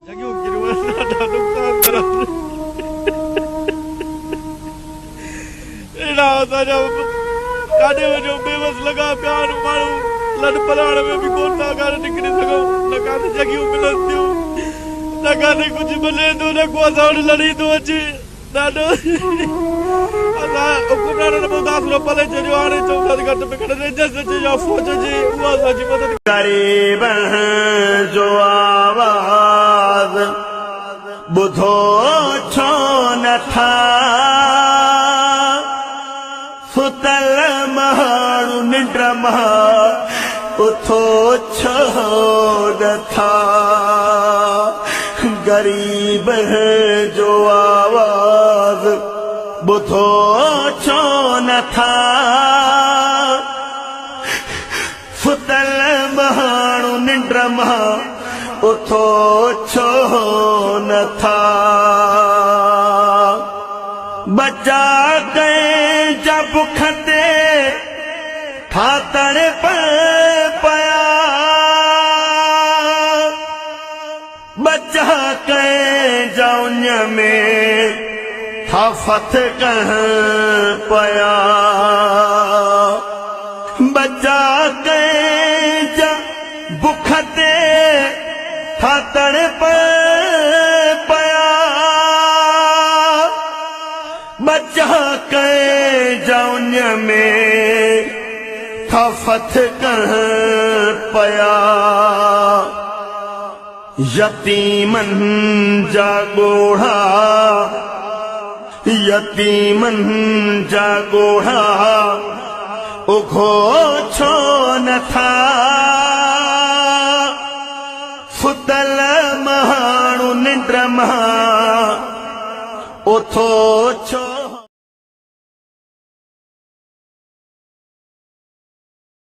जगियो गिरवा ॾाढा नुक़सान करनि एॾा असांजा काॾे वञो बेवस लॻा पिया आहिनि माण्हू लॾ पलाण में बि कोन था काॾे निकिरी सघूं न काॾे जॻहियूं मिलनि थियूं न काॾे कुझु मिले थो न को असां वटि लड़ी थो अचे ॾाढो असां हुकुमराननि मुदासिरो पले छॾियो हाणे चऊं था घटि में घटि रेंजर्स अचे या फ़ौज अचे उहा असांजी मदद ग़रीब जो आवाज़ ॿुधो छो नथा सुतल माण्हू निंड मां उथो छो नथा ग़रीब जो आवाज़ ॿुधो छो नथा सुतल माण्हू निंड मां उथो छो नथा बचा कंहिंजा बुख ते ठातड़ पिया बचा कंहिंजा उन में थाफत पिया बचा कंहिंजा बुख ते ठातड़ पिया बचा कंहिंजा उन में थाफत पिया यतीमनि जा ॻोढ़ा यतीमनि जा ॻोढ़ा उघो छो नथा सुतल माण्हू निंड मां उथो छो